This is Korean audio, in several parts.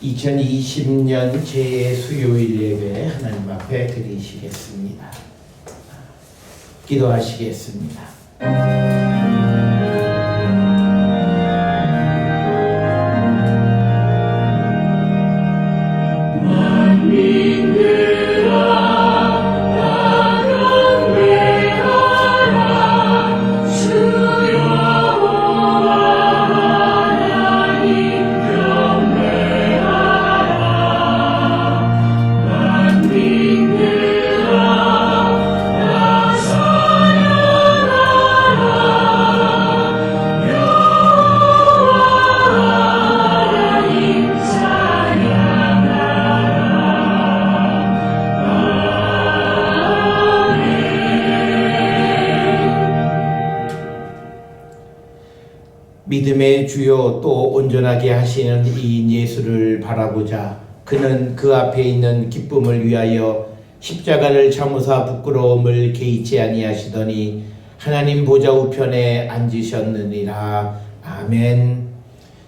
2020년 제 수요일 예배 하나님 앞에 드리시겠습니다. 기도하시겠습니다. 믿음의 주요 또 온전하게 하시는 이인 예수를 바라보자. 그는 그 앞에 있는 기쁨을 위하여 십자가를 참으사 부끄러움을 개의치 아니하시더니 하나님 보좌 우편에 앉으셨느니라. 아멘.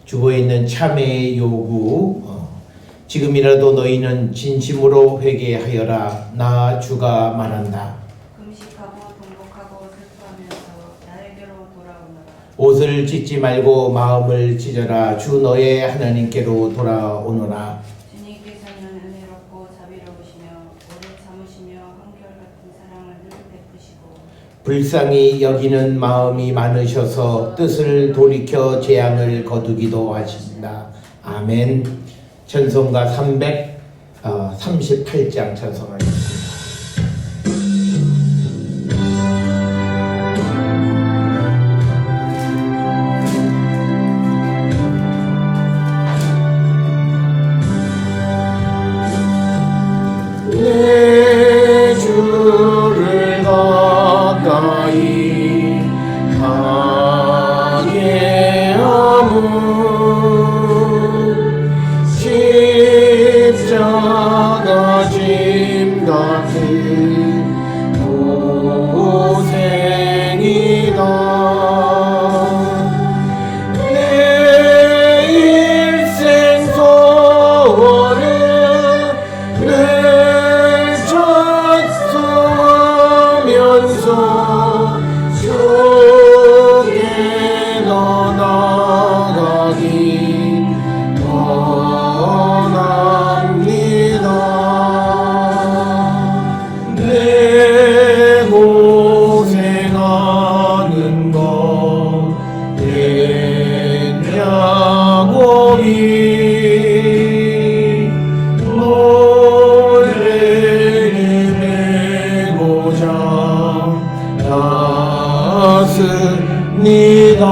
주보에 있는 참회의 요구. 지금이라도 너희는 진심으로 회개하여라. 나 주가 말한다. 옷을 찢지 말고 마음을 찢어라. 주 너의 하나님께로 돌아오노라. 주님께서는 은혜롭고 자비로우시며 오래 참으시며 한결같은 사랑을 늘 베푸시고 불쌍히 여기는 마음이 많으셔서 뜻을 돌이켜 재앙을 거두기도 하신다. 아멘. 찬송가 338장 찬송하겠습니다. 내 주를 가까이 하게 하문 십자가 짐 같은 고생이다. 내 일생 소원은 주께 너 나가기 원합니다. 내 고생하는 것 됐냐고 모래를 메고자 니다.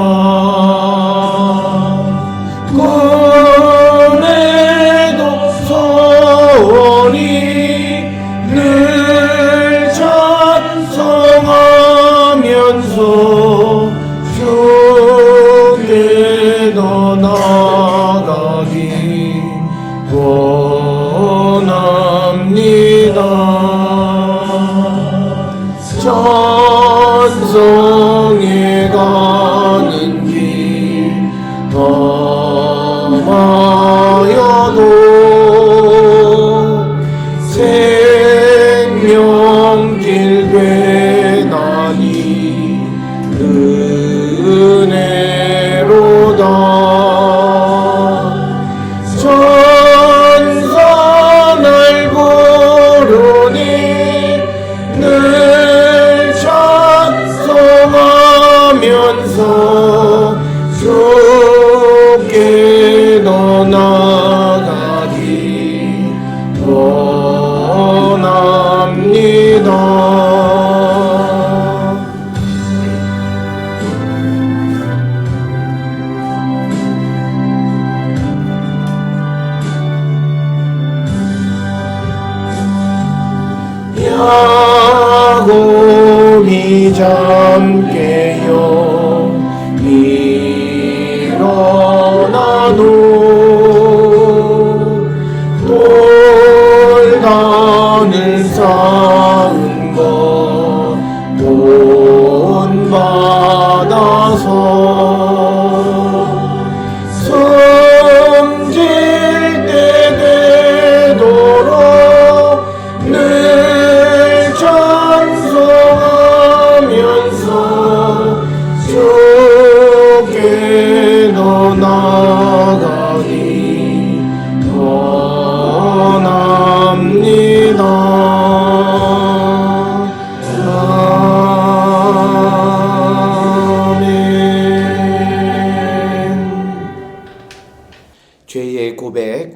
꿈에도 소원이 늘 찬송하면서 주께 더 나가기 원합니다. 찬송에 가는 길 험하여도 생명길 되나니 은혜로다. 천사 날 부르니 늘 찬송하면서 주께 너 나가기 원합니다. 야곱이 잠깨요 일어나도 돌단을 쌓은 것 본받아서 성질 때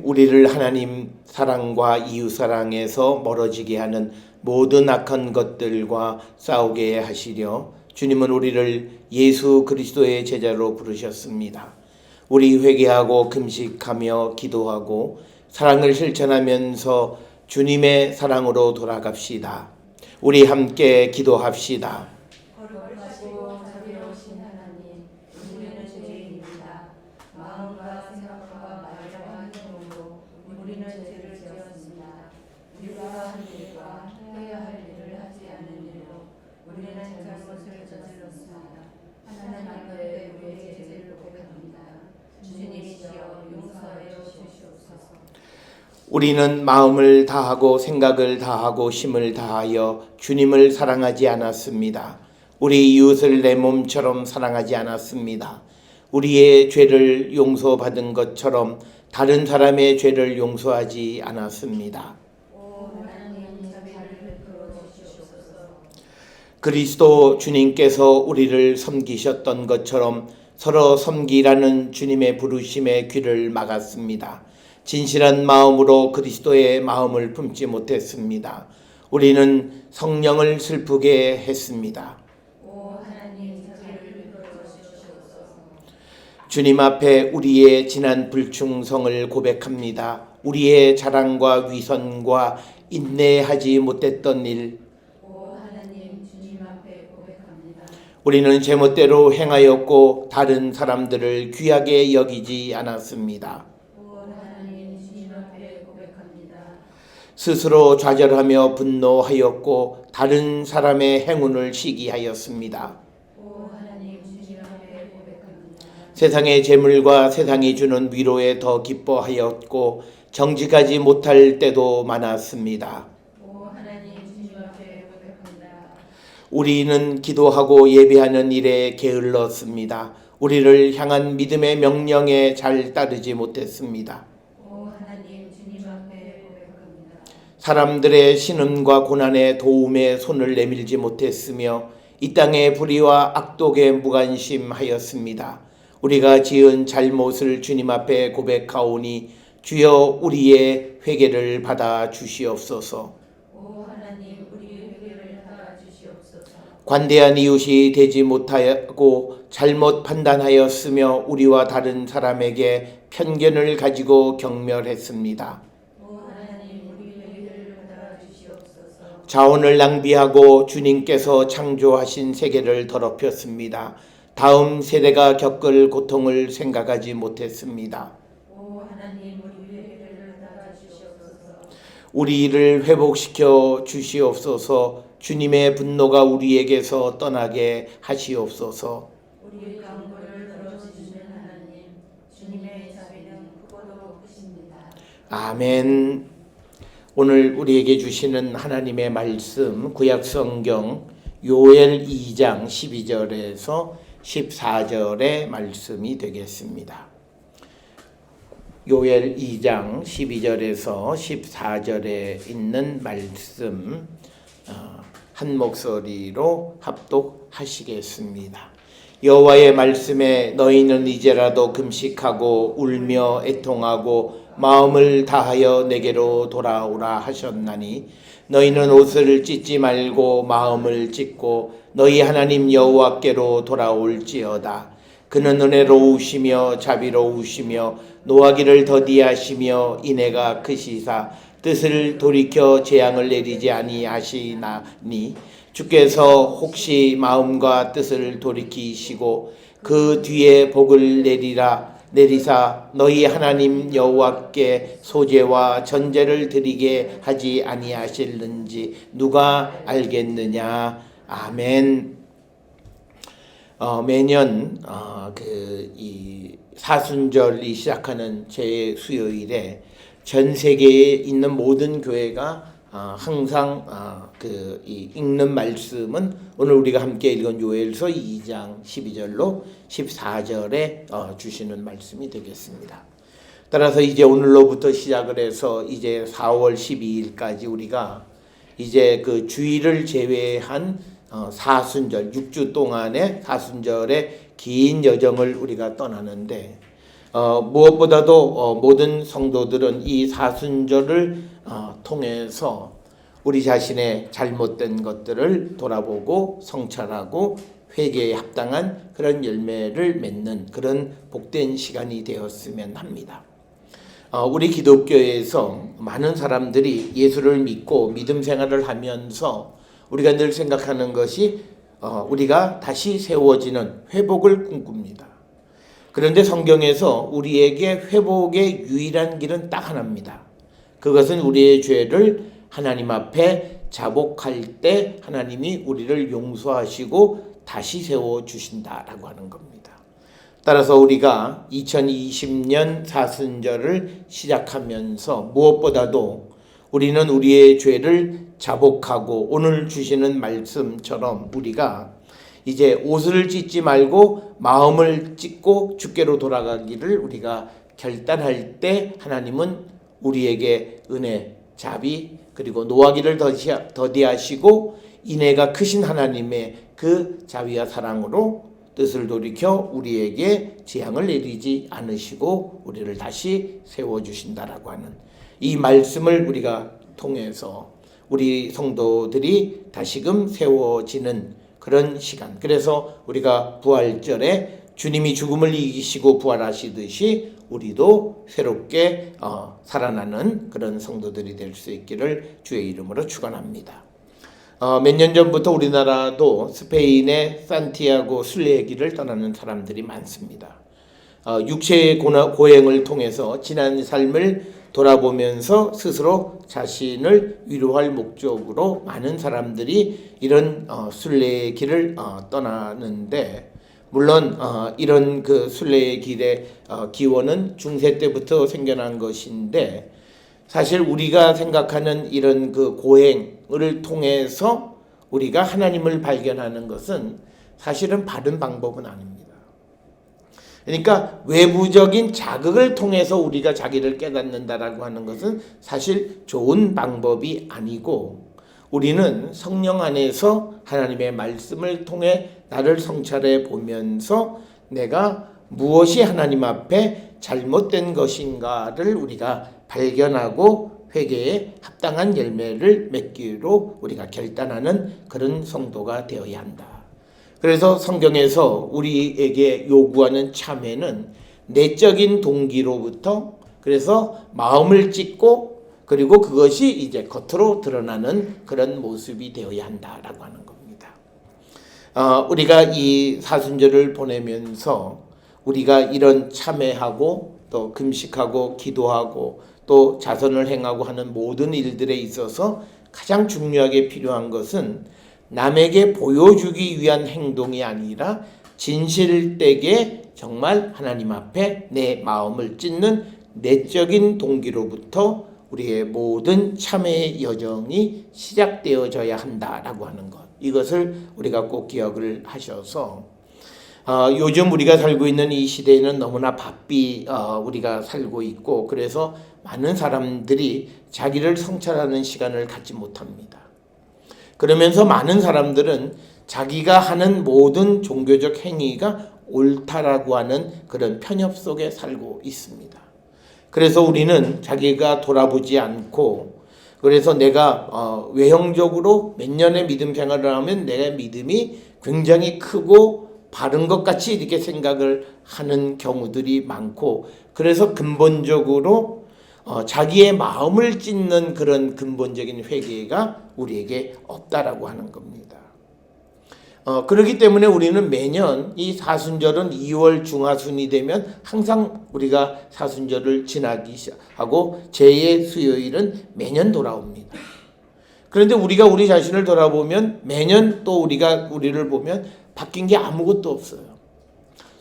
우리를 하나님 사랑과 이웃 사랑에서 멀어지게 하는 모든 악한 것들과 싸우게 하시려 주님은 우리를 예수 그리스도의 제자로 부르셨습니다. 우리 회개하고 금식하며 기도하고 사랑을 실천하면서 주님의 사랑으로 돌아갑시다. 우리 함께 기도합시다. 거룩하시고 자비로우신 하나님, 우리는 죄인입니다. 마음과 생각과 말과 행동으로 우리는 죄를 지었습니다. 우리가 한 일과 해야 할 일을 하지 않은 일로 우리는 잘못을 저질렀습니다. 하나님 앞에 우리의 죄를 고백합니다. 주님이시여 용서하여 주시옵소서. 우리는 마음을 다하고 생각을 다하고 힘을 다하여 주님을 사랑하지 않았습니다. 우리 이웃을 내 몸처럼 사랑하지 않았습니다. 우리의 죄를 용서받은 것처럼 다른 사람의 죄를 용서하지 않았습니다. 오 하나님 자비를 베풀어 주시옵소서. 그리스도 주님께서 우리를 섬기셨던 것처럼 서로 섬기라는 주님의 부르심에 귀를 막았습니다. 진실한 마음으로 그리스도의 마음을 품지 못했습니다. 우리는 성령을 슬프게 했습니다. 오 하나님 자비를 베풀어 주시옵소서. 주님 앞에 우리의 지난 불충성을 고백합니다. 우리의 자랑과 위선과 인내하지 못했던 일, 오 하나님 주님 앞에 고백합니다. 우리는 제멋대로 행하였고 다른 사람들을 귀하게 여기지 않았습니다. 오 하나님 주님 앞에 고백합니다. 스스로 좌절하며 분노하였고 다른 사람의 행운을 시기하였습니다. 오 하나님 주님 앞에 고백합니다. 세상의 재물과 세상이 주는 위로에 더 기뻐하였고 정직하지 못할 때도 많았습니다. 오 하나님 주님 앞에 고백합니다. 우리는 기도하고 예배하는 일에 게을렀습니다. 우리를 향한 믿음의 명령에 잘 따르지 못했습니다. 오 하나님 주님 앞에 고백합니다. 사람들의 신음과 고난의 도움에 손을 내밀지 못했으며 이 땅의 불의와 악독에 무관심하였습니다. 우리가 지은 잘못을 주님 앞에 고백하오니 주여 우리의 회개를 받아 주시옵소서. 오 하나님 우리의 회개를 받아 주시옵소서. 관대한 이웃이 되지 못하고 잘못 판단하였으며 우리와 다른 사람에게 편견을 가지고 경멸했습니다. 오 하나님 우리의 회개를 받아 주시옵소서. 자원을 낭비하고 주님께서 창조하신 세계를 더럽혔습니다. 다음 세대가 겪을 고통을 생각하지 못했습니다. 오 하나님 우리의 회개를 받아 주시옵소서. 우리를 회복시켜 주시옵소서. 주님의 분노가 우리에게서 떠나게 하시옵소서. 우리의 간구를 들어주시는 하나님, 주님의 자비는 크고도 크십니다. 아멘. 오늘 우리에게 주시는 하나님의 말씀 구약성경 요엘 2장 12절에서 14절의 말씀이 되겠습니다. 요엘 2장 12절에서 14절에 있는 말씀 한 목소리로 합독하시겠습니다. 여호와의 말씀에 너희는 이제라도 금식하고 울며 애통하고 마음을 다하여 내게로 돌아오라 하셨나니 너희는 옷을 찢지 말고 마음을 찢고 너희 하나님 여호와께로 돌아올지어다. 그는 은혜로우시며 자비로우시며 노하기를 더디하시며 인애가 크시사 뜻을 돌이켜 재앙을 내리지 아니하시나니 주께서 혹시 마음과 뜻을 돌이키시고 그 뒤에 복을 내리사 너희 하나님 여호와께 소제와 전제를 드리게 하지 아니하실는지 누가 알겠느냐. 아멘. 매년 이 사순절이 시작하는 제 수요일에 전 세계에 있는 모든 교회가 항상 이 읽는 말씀은 오늘 우리가 함께 읽은 요엘서 2장 12절로 14절에 주시는 말씀이 되겠습니다. 따라서 이제 오늘로부터 시작을 해서 이제 4월 12일까지 우리가 이제 그 주일을 제외한 사순절 6주 동안의 사순절의 긴 여정을 우리가 떠나는데 무엇보다도 모든 성도들은 이 사순절을 통해서 우리 자신의 잘못된 것들을 돌아보고 성찰하고 회개에 합당한 그런 열매를 맺는 그런 복된 시간이 되었으면 합니다. 우리 기독교에서 많은 사람들이 예수를 믿고 믿음 생활을 하면서 우리가 늘 생각하는 것이 우리가 다시 세워지는 회복을 꿈꿉니다. 그런데 성경에서 우리에게 회복의 유일한 길은 딱 하나입니다. 그것은 우리의 죄를 하나님 앞에 자복할 때 하나님이 우리를 용서하시고 다시 세워주신다라고 하는 겁니다. 따라서 우리가 2020년 사순절을 시작하면서 무엇보다도 우리는 우리의 죄를 자복하고 오늘 주시는 말씀처럼 우리가 이제 옷을 찢지 말고 마음을 찢고 주께로 돌아가기를 우리가 결단할 때 하나님은 우리에게 은혜, 자비 그리고 노하기를 더디하시고 인애가 크신 하나님의 그 자비와 사랑으로 뜻을 돌이켜 우리에게 재앙을 내리지 않으시고 우리를 다시 세워주신다라고 하는 이 말씀을 우리가 통해서 우리 성도들이 다시금 세워지는 그런 시간. 그래서 우리가 부활절에 주님이 죽음을 이기시고 부활하시듯이 우리도 새롭게 살아나는 그런 성도들이 될 수 있기를 주의 이름으로 축원합니다. 몇 년 전부터 우리나라도 스페인의 산티아고 순례길을 떠나는 사람들이 많습니다. 육체의 고행을 통해서 지난 삶을 돌아보면서 스스로 자신을 위로할 목적으로 많은 사람들이 이런 순례의 길을 떠나는데 물론 이런 그 순례의 길의 기원은 중세 때부터 생겨난 것인데 사실 우리가 생각하는 이런 그 고행을 통해서 우리가 하나님을 발견하는 것은 사실은 바른 방법은 아닙니다. 그러니까 외부적인 자극을 통해서 우리가 자기를 깨닫는다라고 하는 것은 사실 좋은 방법이 아니고 우리는 성령 안에서 하나님의 말씀을 통해 나를 성찰해 보면서 내가 무엇이 하나님 앞에 잘못된 것인가를 우리가 발견하고 회개에 합당한 열매를 맺기로 우리가 결단하는 그런 성도가 되어야 한다. 그래서 성경에서 우리에게 요구하는 참회는 내적인 동기로부터 그래서 마음을 찢고 그리고 그것이 이제 겉으로 드러나는 그런 모습이 되어야 한다라고 하는 겁니다. 우리가 이 사순절을 보내면서 우리가 이런 참회하고 또 금식하고 기도하고 또 자선을 행하고 하는 모든 일들에 있어서 가장 중요하게 필요한 것은 남에게 보여주기 위한 행동이 아니라 진실되게 정말 하나님 앞에 내 마음을 찢는 내적인 동기로부터 우리의 모든 참회의 여정이 시작되어져야 한다라고 하는 것. 이것을 우리가 꼭 기억을 하셔서 요즘 우리가 살고 있는 이 시대에는 너무나 바삐 우리가 살고 있고 그래서 많은 사람들이 자기를 성찰하는 시간을 갖지 못합니다. 그러면서 많은 사람들은 자기가 하는 모든 종교적 행위가 옳다라고 하는 그런 편협 속에 살고 있습니다. 그래서 우리는 자기가 돌아보지 않고 그래서 내가 외형적으로 몇 년의 믿음 생활을 하면 내 믿음이 굉장히 크고 바른 것 같이 이렇게 생각을 하는 경우들이 많고 그래서 근본적으로 자기의 마음을 찢는 그런 근본적인 회개가 우리에게 없다라고 하는 겁니다. 그렇기 때문에 우리는 매년 이 사순절은 2월 중하순이 되면 항상 우리가 사순절을 지나기 시작하고 제2의 수요일은 매년 돌아옵니다. 그런데 우리가 우리 자신을 돌아보면 매년 또 우리가 우리를 보면 바뀐 게 아무것도 없어요.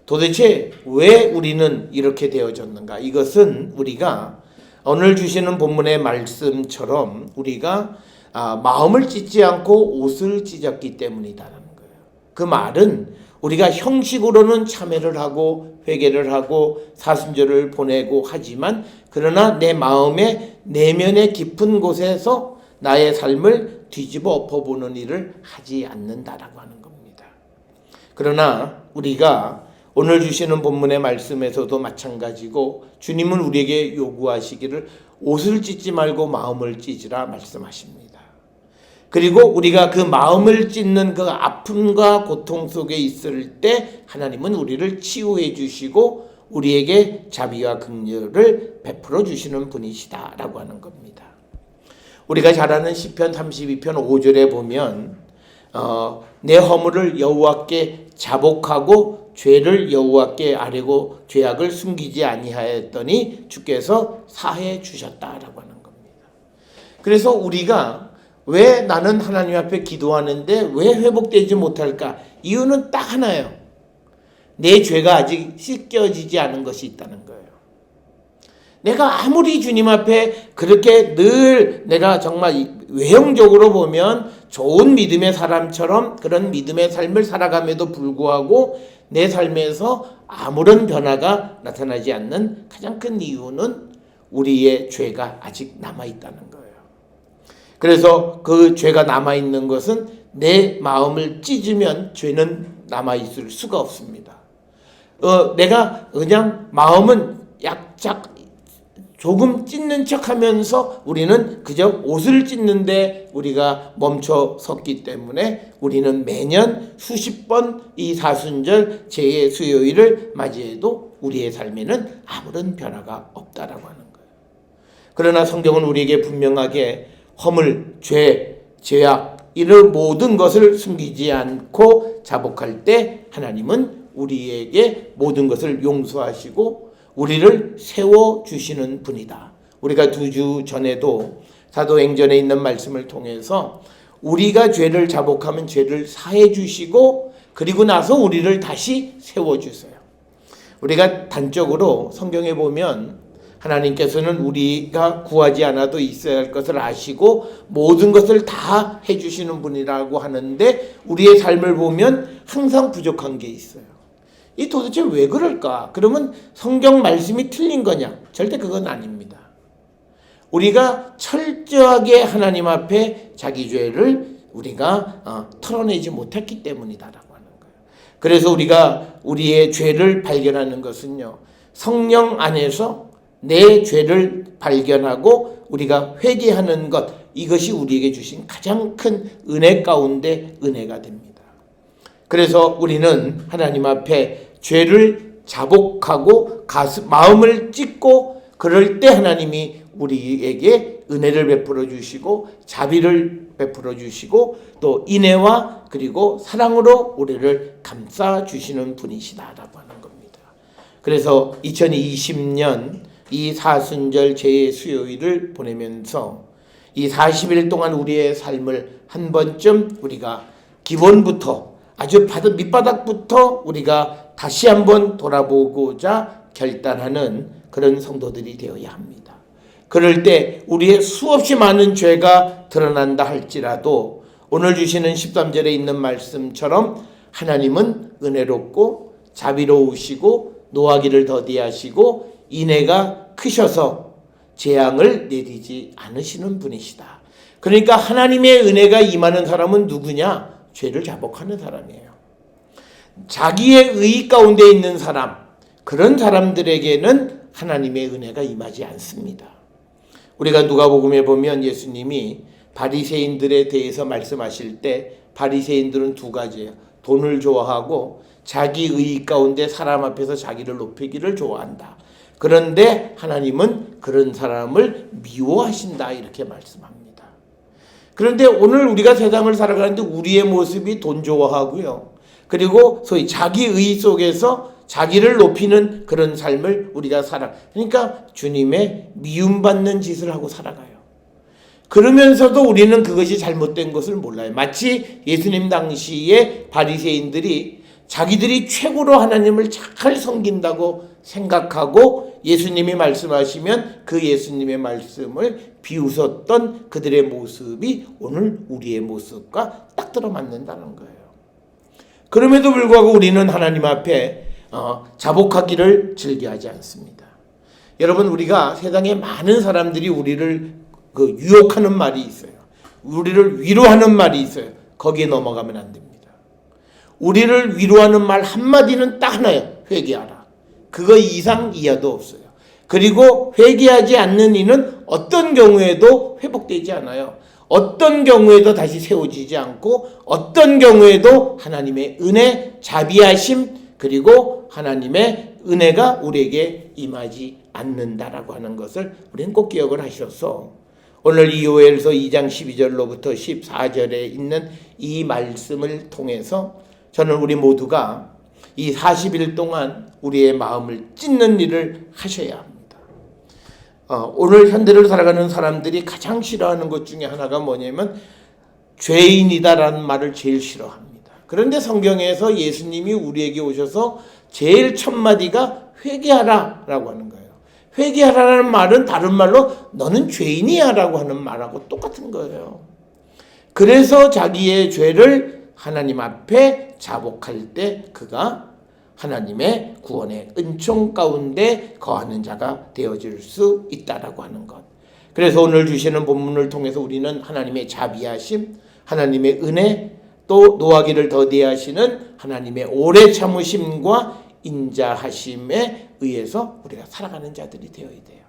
도대체 왜 우리는 이렇게 되어졌는가? 이것은 우리가 오늘 주시는 본문의 말씀처럼 우리가 마음을 찢지 않고 옷을 찢었기 때문이다라는 거예요. 그 말은 우리가 형식으로는 참회를 하고 회개를 하고 사순절을 보내고 하지만 그러나 내 마음의 내면의 깊은 곳에서 나의 삶을 뒤집어 엎어보는 일을 하지 않는다라고 하는 겁니다. 그러나 우리가 오늘 주시는 본문의 말씀에서도 마찬가지고 주님은 우리에게 요구하시기를 옷을 찢지 말고 마음을 찢으라 말씀하십니다. 그리고 우리가 그 마음을 찢는 그 아픔과 고통 속에 있을 때 하나님은 우리를 치유해 주시고 우리에게 자비와 긍휼을 베풀어 주시는 분이시다라고 하는 겁니다. 우리가 잘 아는 시편 32편 5절에 보면 내 허물을 여호와께 자복하고 죄를 여호와께 아뢰고 죄악을 숨기지 아니하였더니 주께서 사해 주셨다라고 하는 겁니다. 그래서 우리가 왜 나는 하나님 앞에 기도하는데 왜 회복되지 못할까? 이유는 딱 하나예요. 내 죄가 아직 씻겨지지 않은 것이 있다는 거예요. 내가 아무리 주님 앞에 그렇게 늘 내가 정말 외형적으로 보면 좋은 믿음의 사람처럼 그런 믿음의 삶을 살아감에도 불구하고 내 삶에서 아무런 변화가 나타나지 않는 가장 큰 이유는 우리의 죄가 아직 남아있다는 거예요. 그래서 그 죄가 남아있는 것은 내 마음을 찢으면 죄는 남아있을 수가 없습니다. 내가 그냥 마음은 약작 조금 찢는 척하면서 우리는 그저 옷을 찢는데 우리가 멈춰 섰기 때문에 우리는 매년 수십 번 이 사순절 제의 수요일을 맞이해도 우리의 삶에는 아무런 변화가 없다라고 하는 거예요. 그러나 성경은 우리에게 분명하게 허물, 죄, 죄악 이런 모든 것을 숨기지 않고 자복할 때 하나님은 우리에게 모든 것을 용서하시고 우리를 세워주시는 분이다. 우리가 2주 전에도 사도행전에 있는 말씀을 통해서 우리가 죄를 자복하면 죄를 사해 주시고 그리고 나서 우리를 다시 세워주세요. 우리가 단적으로 성경에 보면 하나님께서는 우리가 구하지 않아도 있어야 할 것을 아시고 모든 것을 다 해주시는 분이라고 하는데 우리의 삶을 보면 항상 부족한 게 있어요. 이 도대체 왜 그럴까? 그러면 성경 말씀이 틀린 거냐? 절대 그건 아닙니다. 우리가 철저하게 하나님 앞에 자기 죄를 우리가 털어내지 못했기 때문이다라고 하는 거예요. 그래서 우리가 우리의 죄를 발견하는 것은요. 성령 안에서 내 죄를 발견하고 우리가 회개하는 것 이것이 우리에게 주신 가장 큰 은혜 가운데 은혜가 됩니다. 그래서 우리는 하나님 앞에 죄를 자복하고 마음을 찢고 그럴 때 하나님이 우리에게 은혜를 베풀어 주시고 자비를 베풀어 주시고 또 인애와 그리고 사랑으로 우리를 감싸 주시는 분이시다라고 하는 겁니다. 그래서 2020년 이 사순절 제의 수요일을 보내면서 이 40일 동안 우리의 삶을 한 번쯤 우리가 기본부터 아주 밑바닥부터 우리가 다시 한번 돌아보고자 결단하는 그런 성도들이 되어야 합니다. 그럴 때 우리의 수없이 많은 죄가 드러난다 할지라도 오늘 주시는 13절에 있는 말씀처럼 하나님은 은혜롭고 자비로우시고 노하기를 더디하시고 인애가 크셔서 재앙을 내리지 않으시는 분이시다. 그러니까 하나님의 은혜가 임하는 사람은 누구냐? 죄를 자복하는 사람이에요. 자기의 의 가운데 있는 사람, 그런 사람들에게는 하나님의 은혜가 임하지 않습니다. 우리가 누가복음에 보면 예수님이 바리새인들에 대해서 말씀하실 때 바리새인들은 두 가지예요. 돈을 좋아하고 자기 의 가운데 사람 앞에서 자기를 높이기를 좋아한다. 그런데 하나님은 그런 사람을 미워하신다 이렇게 말씀합니다. 그런데 오늘 우리가 세상을 살아가는데 우리의 모습이 돈 좋아하고요. 그리고 소위 자기 의 속에서 자기를 높이는 그런 삶을 우리가 그러니까 주님의 미움받는 짓을 하고 살아가요. 그러면서도 우리는 그것이 잘못된 것을 몰라요. 마치 예수님 당시에 바리새인들이 자기들이 최고로 하나님을 잘 섬긴다고 생각하고 예수님이 말씀하시면 그 예수님의 말씀을 비웃었던 그들의 모습이 오늘 우리의 모습과 딱 들어맞는다는 거예요. 그럼에도 불구하고 우리는 하나님 앞에 자복하기를 즐겨하지 않습니다. 여러분 우리가 세상에 많은 사람들이 우리를 유혹하는 말이 있어요. 우리를 위로하는 말이 있어요. 거기에 넘어가면 안 됩니다. 우리를 위로하는 말 한마디는 딱 하나예요. 회개하라. 그거 이상 이하도 없어요. 그리고 회개하지 않는 이는 어떤 경우에도 회복되지 않아요. 어떤 경우에도 다시 세워지지 않고 어떤 경우에도 하나님의 은혜, 자비하심 그리고 하나님의 은혜가 우리에게 임하지 않는다라고 하는 것을 우리는 꼭 기억을 하셔서 오늘 이 요엘서 2장 12절로부터 14절에 있는 이 말씀을 통해서 저는 우리 모두가 이 40일 동안 우리의 마음을 찢는 일을 하셔야 합니다. 오늘 현대를 살아가는 사람들이 가장 싫어하는 것 중에 하나가 뭐냐면 죄인이다라는 말을 제일 싫어합니다. 그런데 성경에서 예수님이 우리에게 오셔서 제일 첫 마디가 회개하라라고 하는 거예요. 회개하라는 말은 다른 말로 너는 죄인이야 라고 하는 말하고 똑같은 거예요. 그래서 자기의 죄를 하나님 앞에 자복할 때 그가 하나님의 구원의 은총 가운데 거하는 자가 되어질 수 있다라고 하는 것. 그래서 오늘 주시는 본문을 통해서 우리는 하나님의 자비하심, 하나님의 은혜, 또 노하기를 더디하시는 하나님의 오래 참으심과 인자하심에 의해서 우리가 살아가는 자들이 되어야 돼요.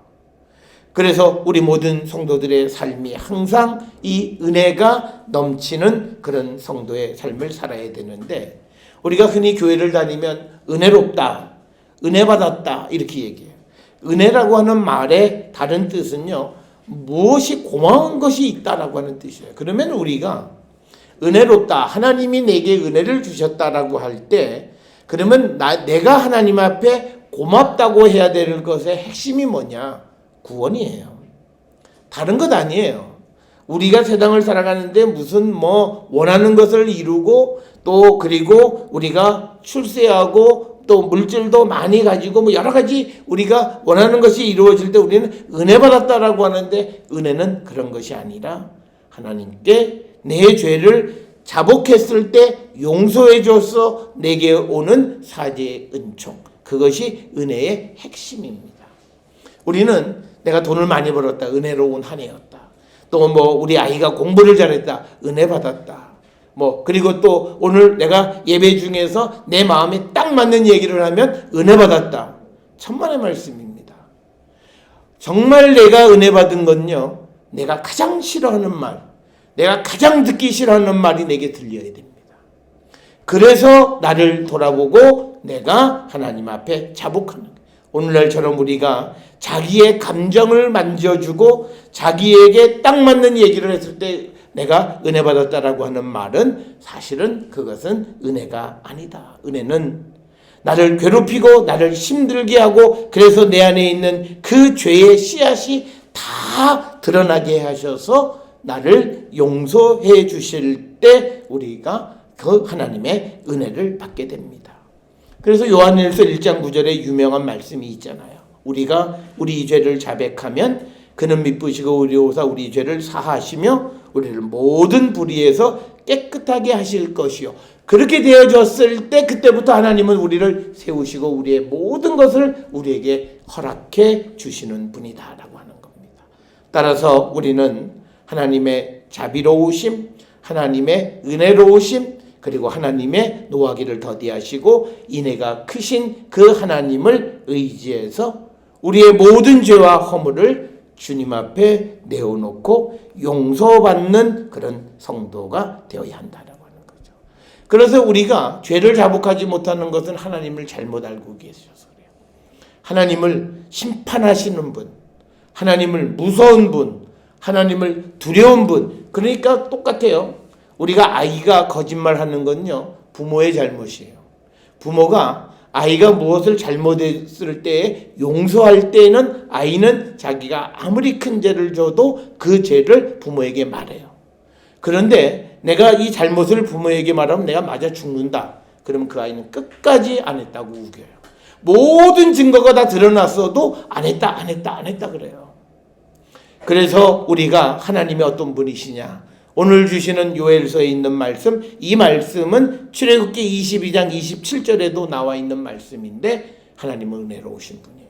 그래서 우리 모든 성도들의 삶이 항상 이 은혜가 넘치는 그런 성도의 삶을 살아야 되는데 우리가 흔히 교회를 다니면 은혜롭다, 은혜 받았다 이렇게 얘기해요. 은혜라고 하는 말의 다른 뜻은요. 무엇이 고마운 것이 있다라고 하는 뜻이에요. 그러면 우리가 은혜롭다, 하나님이 내게 은혜를 주셨다라고 할 때 그러면 내가 하나님 앞에 고맙다고 해야 될 것의 핵심이 뭐냐? 구원이에요. 다른 것 아니에요. 우리가 세상을 살아가는데 무슨 원하는 것을 이루고 또 그리고 우리가 출세하고 또 물질도 많이 가지고 여러 가지 우리가 원하는 것이 이루어질 때 우리는 은혜 받았다라고 하는데 은혜는 그런 것이 아니라 하나님께 내 죄를 자복했을 때 용서해 줘서 내게 오는 사죄의 은총. 그것이 은혜의 핵심입니다. 우리는 내가 돈을 많이 벌었다. 은혜로운 한 해였다. 또 우리 아이가 공부를 잘했다. 은혜 받았다. 그리고 또 오늘 내가 예배 중에서 내 마음에 딱 맞는 얘기를 하면 은혜 받았다. 천만의 말씀입니다. 정말 내가 은혜 받은 건요. 내가 가장 싫어하는 말, 내가 가장 듣기 싫어하는 말이 내게 들려야 됩니다. 그래서 나를 돌아보고 내가 하나님 앞에 자복하는 거예요. 오늘날처럼 우리가 자기의 감정을 만져주고 자기에게 딱 맞는 얘기를 했을 때 내가 은혜 받았다라고 하는 말은 사실은 그것은 은혜가 아니다. 은혜는 나를 괴롭히고 나를 힘들게 하고 그래서 내 안에 있는 그 죄의 씨앗이 다 드러나게 하셔서 나를 용서해 주실 때 우리가 그 하나님의 은혜를 받게 됩니다. 그래서 요한일서 1장 9절에 유명한 말씀이 있잖아요. 우리가 우리 죄를 자백하면 그는 미쁘시고 의로우사 우리 죄를 사하시며 우리를 모든 불의에서 깨끗하게 하실 것이요. 그렇게 되어졌을 때 그때부터 하나님은 우리를 세우시고 우리의 모든 것을 우리에게 허락해 주시는 분이다라고 하는 겁니다. 따라서 우리는 하나님의 자비로우심, 하나님의 은혜로우심, 그리고 하나님의 노하기를 더디하시고 인애가 크신 그 하나님을 의지해서 우리의 모든 죄와 허물을 주님 앞에 내어놓고 용서받는 그런 성도가 되어야 한다라고 하는 거죠. 그래서 우리가 죄를 자복하지 못하는 것은 하나님을 잘못 알고 계셔서 그래요. 하나님을 심판하시는 분, 하나님을 무서운 분, 하나님을 두려운 분. 그러니까 똑같아요. 우리가 아이가 거짓말하는 건요. 부모의 잘못이에요. 부모가 아이가 무엇을 잘못했을 때 용서할 때에는 아이는 자기가 아무리 큰 죄를 져도 그 죄를 부모에게 말해요. 그런데 내가 이 잘못을 부모에게 말하면 내가 맞아 죽는다. 그러면 그 아이는 끝까지 안 했다고 우겨요. 모든 증거가 다 드러났어도 안 했다 그래요. 그래서 우리가 하나님이 어떤 분이시냐. 오늘 주시는 요엘서에 있는 말씀, 이 말씀은 출애굽기 22장 27절에도 나와 있는 말씀인데 하나님은 은혜로우신 분이에요.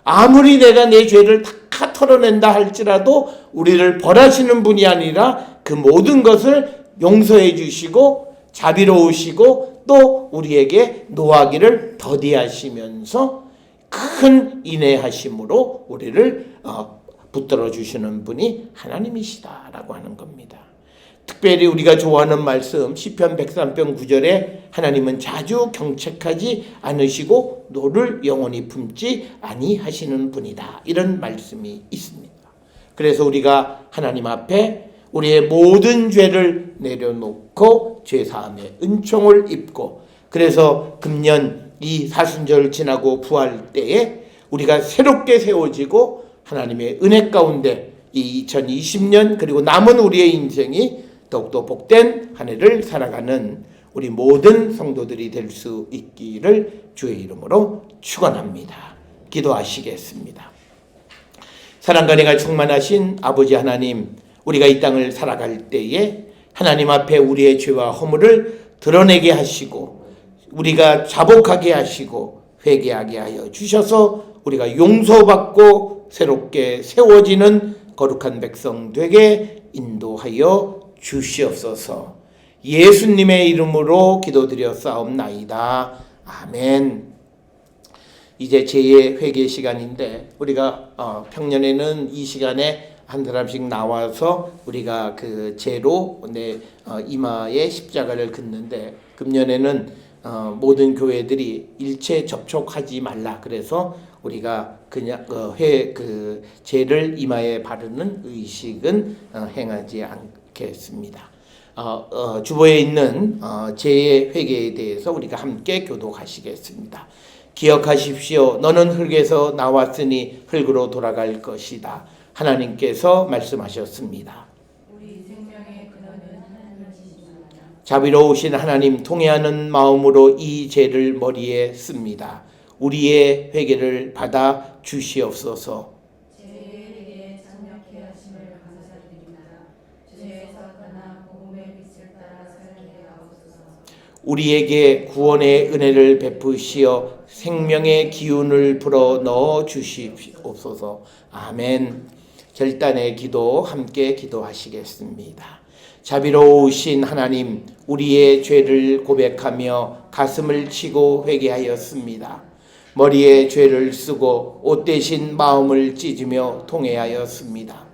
아무리 내가 내 죄를 다 털어낸다 할지라도 우리를 벌하시는 분이 아니라 그 모든 것을 용서해 주시고 자비로우시고 또 우리에게 노하기를 더디하시면서 큰 인내하심으로 우리를 붙들어 주시는 분이 하나님이시다라고 하는 겁니다. 특별히 우리가 좋아하는 말씀 시편 103편 9절에 하나님은 자주 경책하지 않으시고 노를 영원히 품지 아니하시는 분이다, 이런 말씀이 있습니다. 그래서 우리가 하나님 앞에 우리의 모든 죄를 내려놓고 죄사함의 은총을 입고, 그래서 금년 이 사순절 지나고 부활 때에 우리가 새롭게 세워지고 하나님의 은혜 가운데 이 2020년 그리고 남은 우리의 인생이 더욱더 복된 한 해를 살아가는 우리 모든 성도들이 될 수 있기를 주의 이름으로 축원합니다. 기도하시겠습니다. 사랑과 은혜가 충만하신 아버지 하나님, 우리가 이 땅을 살아갈 때에 하나님 앞에 우리의 죄와 허물을 드러내게 하시고 우리가 자복하게 하시고 회개하게 하여 주셔서 우리가 용서받고 새롭게 세워지는 거룩한 백성 되게 인도하여 주시옵소서. 예수님의 이름으로 기도드렸사옵나이다. 아멘. 이제 제2의 회개 시간인데 우리가 평년에는 이 시간에 한 사람씩 나와서 우리가 그 제로 이마에 십자가를 긋는데, 금년에는 모든 교회들이 일체 접촉하지 말라 그래서 우리가 그냥 제를 이마에 바르는 의식은 행하지 않겠습니다. 주보에 있는 제의 회개에 대해서 우리가 함께 교독하시겠습니다. 기억하십시오. 너는 흙에서 나왔으니 흙으로 돌아갈 것이다. 하나님께서 말씀하셨습니다. 우리 생명의 근원은 하나님이시니라. 자비로우신 하나님, 통회하는 마음으로 이 죄를 머리에 씁니다. 우리의 회개를 받아 주시옵소서. 죄에게 장력케 하심을 감사드립니다. 죄에서 떠나 복음의 빛을 따라 살게 하옵소서. 우리에게 구원의 은혜를 베푸시어 생명의 기운을 불어 넣어 주시옵소서. 아멘. 결단의 기도 함께 기도하시겠습니다. 자비로우신 하나님, 우리의 죄를 고백하며 가슴을 치고 회개하였습니다. 머리에 죄를 쓰고 옷 대신 마음을 찢으며 통회하였습니다.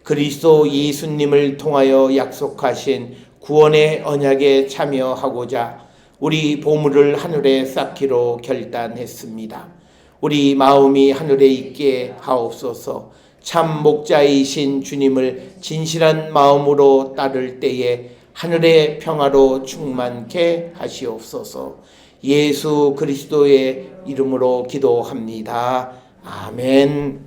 그리스도 예수님을 통하여 약속하신 구원의 언약에 참여하고자 우리 보물을 하늘에 쌓기로 결단했습니다. 우리 마음이 하늘에 있게 하옵소서. 참 목자이신 주님을 진실한 마음으로 따를 때에 하늘의 평화로 충만케 하시옵소서. 예수 그리스도의 이름으로 기도합니다. 아멘.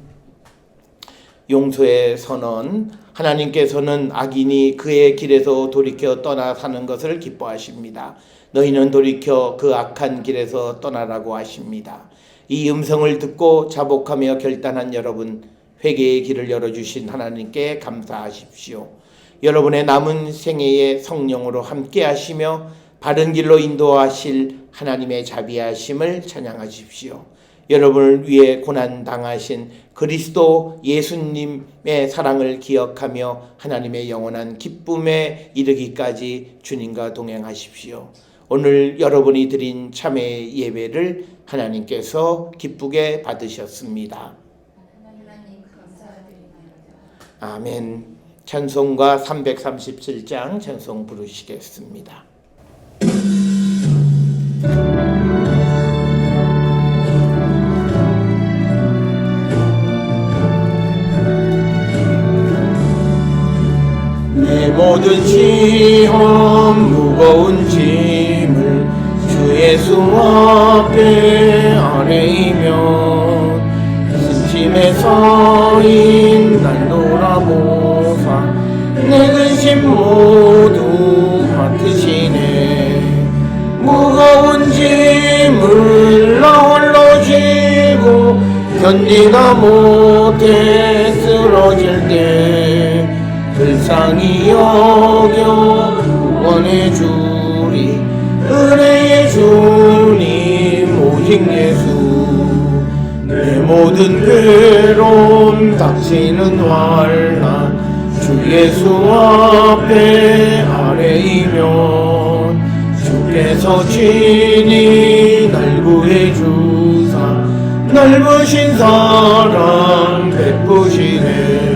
용서의 선언. 하나님께서는 악인이 그의 길에서 돌이켜 떠나 사는 것을 기뻐하십니다. 너희는 돌이켜 그 악한 길에서 떠나라고 하십니다. 이 음성을 듣고 자복하며 결단한 여러분, 회개의 길을 열어주신 하나님께 감사하십시오. 여러분의 남은 생애에 성령으로 함께 하시며 바른 길로 인도하실 하나님의 자비하심을 찬양하십시오. 여러분을 위해 고난당하신 그리스도 예수님의 사랑을 기억하며 하나님의 영원한 기쁨에 이르기까지 주님과 동행하십시오. 오늘 여러분이 드린 참회 예배를 하나님께서 기쁘게 받으셨습니다. 하나님 감사드립니다. 아멘. 찬송가 337장 찬송 부르시겠습니다. 내 모든 시험 무거운 짐을 주 예수 앞에 아뢰이며 심심에 서인 날 돌아보사 내 근심 모두 맡으시네. 무거운 짐을 나 홀로 지고 견디다 못해 쓰러질 때 불쌍히 여겨 구원해 주리 은혜의 주님 오직 예수. 내 모든 괴로움 닥치는 환난 주 예수 앞에 아뢰이면 주께서 친히 날 구해주사 넓으신 사랑 베푸시네.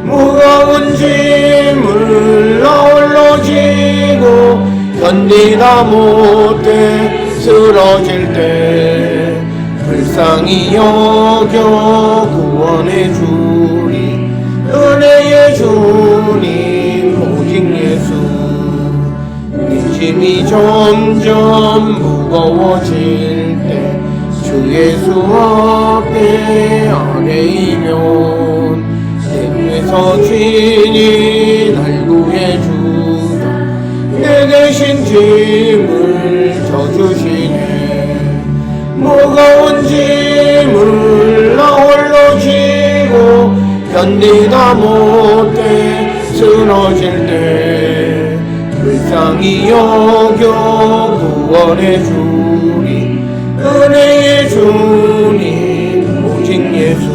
무거운 짐을 홀로 지고 견디다 못해 쓰러질 때 불쌍히 여겨 구원해 주리 은혜의 주님 오직 예수. 내 짐이 점점 무거워질 때 주 예수 앞에 아뢰이면 내 주인이 날 구해주사 내 대신 짐을 져주시네. 무거운 짐을 나 홀로 지고 견디다 못해 쓰러질 때 불쌍히 여겨 구원해 주리 은혜의 주님 오직 예수.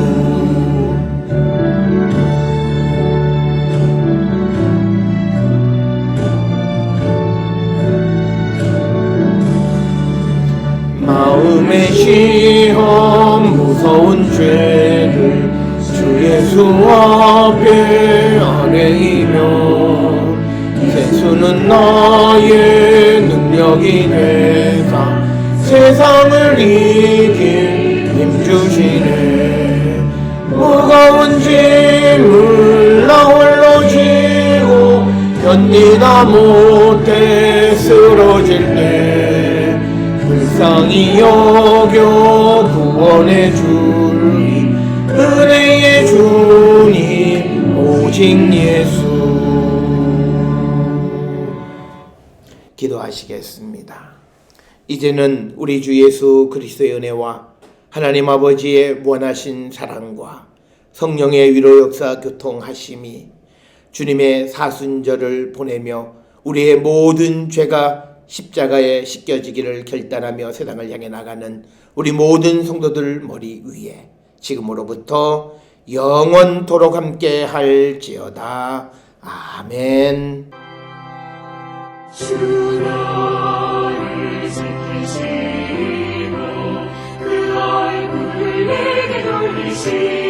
마음의 시험 무서운 죄를 주 예수 앞에 아뢰이면 예수는 나의 능력이 되사 세상을 이길 힘 주시네. 무거운 짐을 나 홀로 지고 견디다 못해 쓰러질 때 불쌍히 여겨 구원해 주리 은혜의 주님 오직 예수. 기도하시겠습니다. 이제는 우리 주 예수 그리스도의 은혜와 하나님 아버지의 무한하신 사랑과 성령의 위로 역사 교통하심이 주님의 사순절을 보내며 우리의 모든 죄가 십자가에 씻겨지기를 결단하며 세상을 향해 나가는 우리 모든 성도들 머리 위에 지금으로부터 영원토록 함께 할지어다. 아멘. 주 너를 지키시고 그 얼굴을 내게 돌리시고